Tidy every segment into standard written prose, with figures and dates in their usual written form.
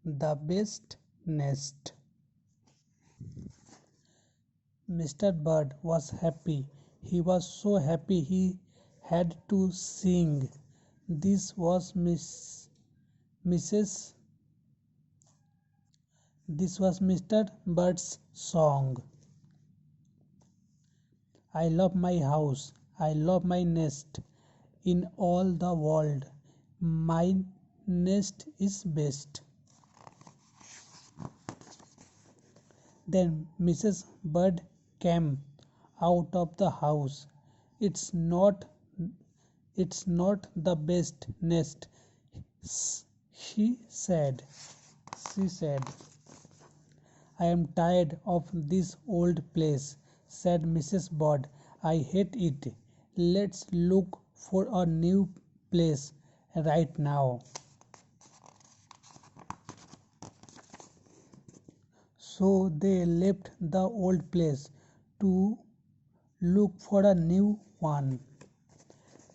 the best nest. Mr. Bird was happy. He was so happy he had to sing. This was Mrs. This was Mr. Bird's song. I love my house. I love my nest. In all the world, my nest is best. Then Mrs. Bird came out of the house. It's not it's not the best nest, she said. She said, I am tired of this old place, said Mrs. Bird. I hate it. Let's look for a new place right now. So they left the old place to look for a new one.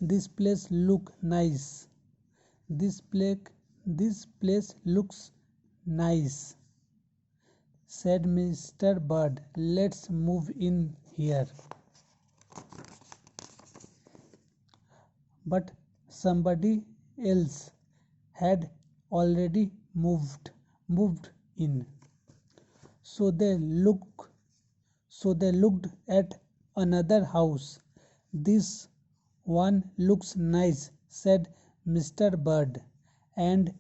This place looks nice. This place looks nice, said Mr. Bird. Let's move in here. But somebody else had already moved in. So they looked at another house. This one looks nice, said Mr. Bird, and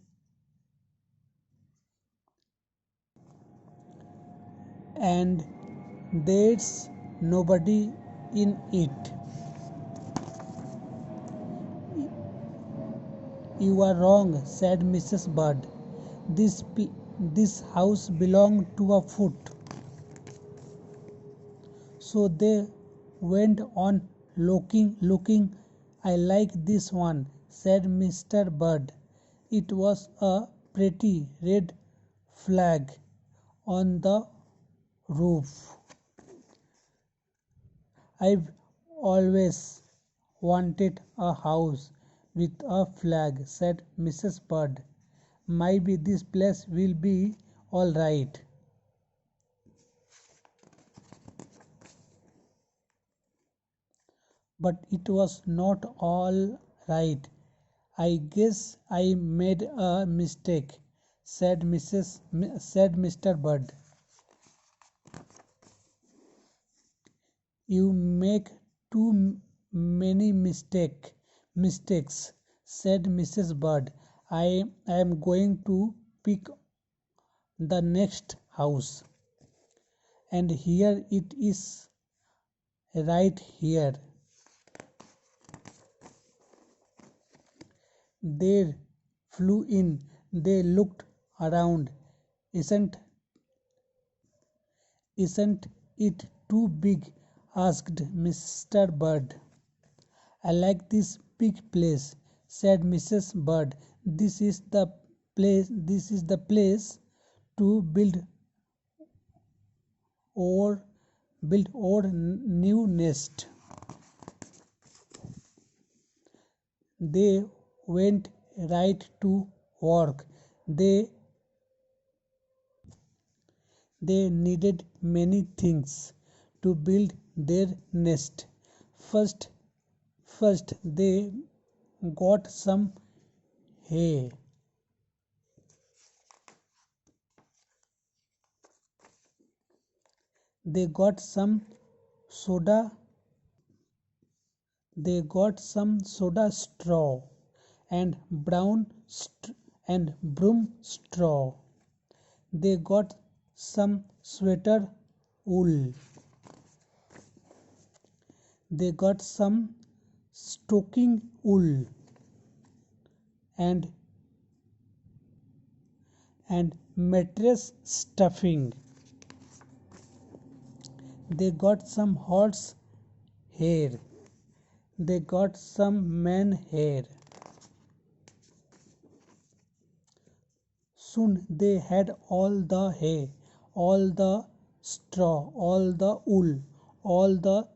there's nobody in it. You are wrong, said Mrs. Bird. This house belonged to a foot. So they went on looking. I like this one, said Mr. Bird. It was a pretty red flag on the roof. I've always wanted a house with a flag, said Mrs. Bird. Maybe this place will be all right. But it was not all right. I guess I made a mistake, said Mr. Bird. You make too many mistakes, said Mrs. Bird. I am going to pick the next house. And here it is, right here. They flew in. They looked around. Isn't it too big? Asked Mr. Bird. I like this big place, said Mrs. Bird. This is the place to build our new nest. They went right to work. They needed many things to build their nest. First they got some hay. They got some soda straw and broom straw. They got some sweater wool. They got some stocking wool and mattress stuffing. They got some horse hair. They got some man hair. Soon they had all the hay, all the straw, all the wool, all the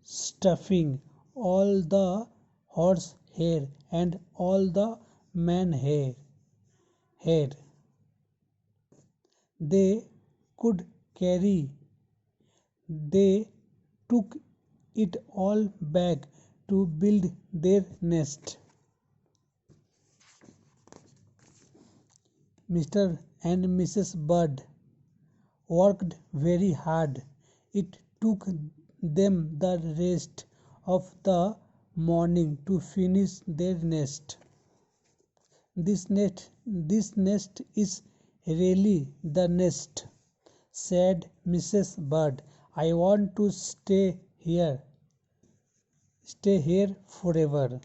stuffing, all the horse hair, and all the man hair. They could carry. They took it all back to build their nest. Mr. and Mrs. Bird worked very hard. It took them the rest of the morning to finish their nest. This nest is really the nest, said Mrs. Bird. I want to stay here forever.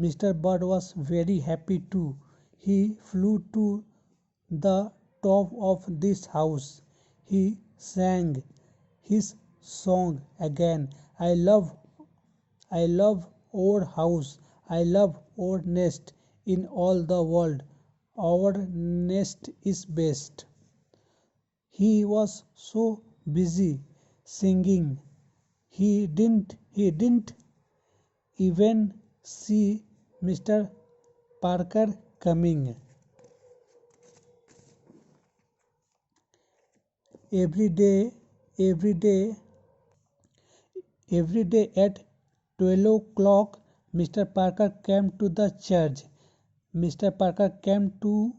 Mr. Bird was very happy too. He flew to the top of this house. He sang his song again. I love our house. I love our nest in all the world. Our nest is best. He was so busy singing he didn't even see Mr. Parker coming. Every day, every day, every day at 12 o'clock, Mr. Parker came to the church. Mr. Parker came to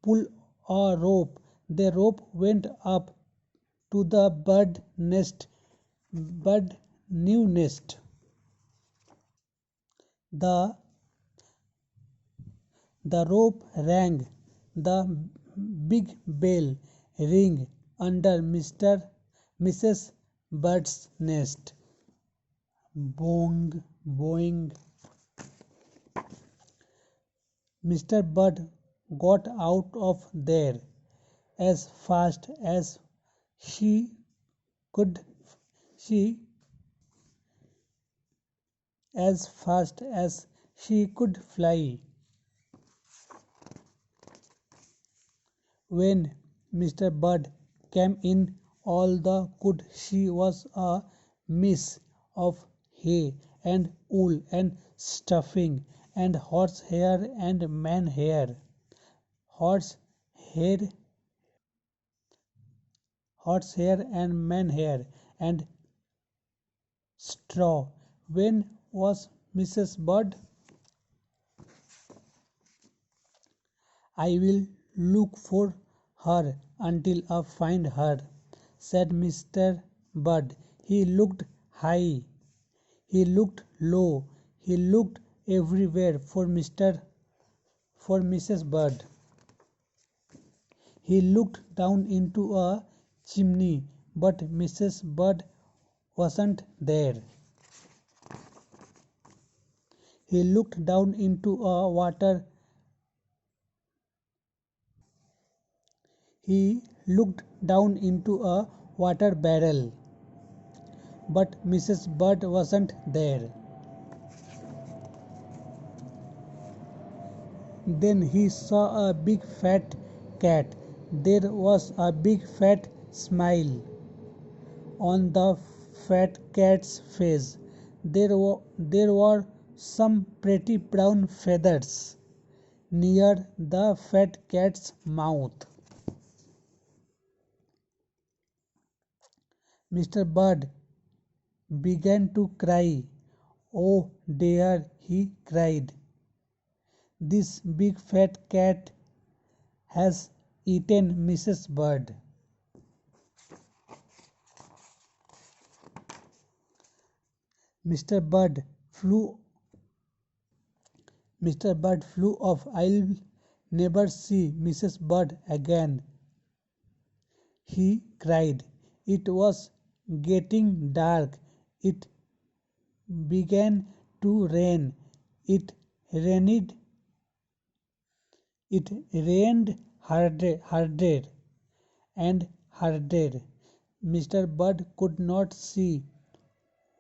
pull a rope. The rope went up to the bird new nest. The the rope rang. The big bell ring under Mrs. Bird's nest. Boing, boing. Mr. Bird got out of there as fast as she could she as fast as she could fly. When Mr. Bird came in, all the could see was a mess of hay and wool and stuffing and horsehair and man hair. Horse hair, horsehair and man hair and straw. When was Mrs. Bird? I will look for her until I find her, said Mr. Bird. He looked high, he looked low, he looked everywhere for Mrs. Bird. He looked down into a chimney, but Mrs. Bird wasn't there. He looked down into a water He looked down into a water barrel, but Mrs. Bird wasn't there. Then he saw a big fat cat. There was a big fat smile on the fat cat's face. There were some pretty brown feathers near the fat cat's mouth. Mr. Bird began to cry. Oh dear, he cried. This big fat cat has eaten Mrs. Bird. Mr. Bird flew Mr. Bird flew off. I'll never see Mrs. Bird again, he cried. It was getting dark. It began to rain. It rained it rained harder and harder. Mr. Bird could not see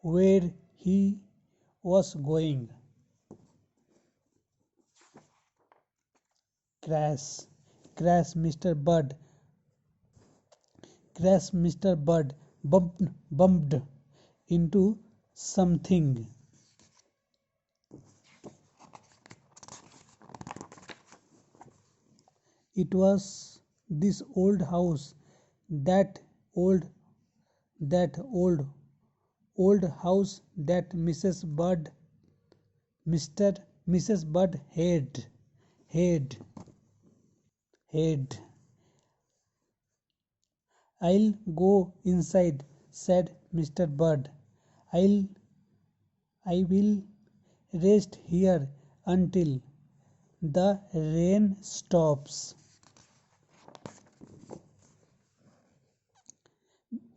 where he was going. Crash, crash, Mr. Bird bumped into something. It was this old house, that old, that old house that Mrs. Bird had. I'll go inside, said Mr. Bird. I'll, I will rest here until the rain stops.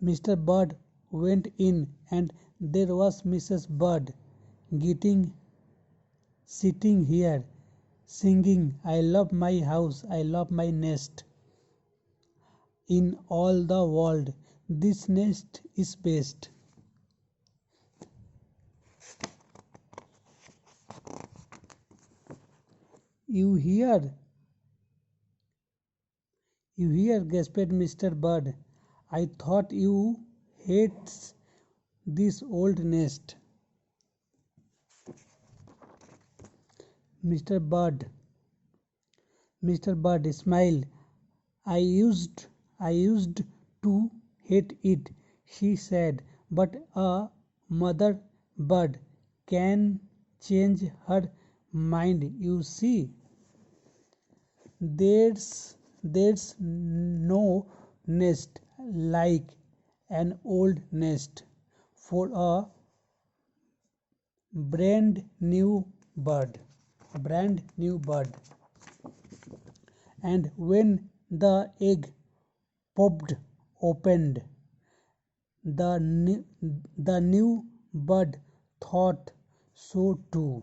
Mr. Bird went in, and there was Mrs. Bird getting sitting here, singing, I love my house, I love my nest. In all the world, this nest is best. You hear, you hear, gasped Mr. Bird. I thought you hates this old nest. Mr. Bird, Mr. Bird smiled. I used to hate it, she said, but a mother bird can change her mind, you see. There's no nest like an old nest for a brand new bird. Brand new bird. And when the egg popped opened, the new bird thought so too.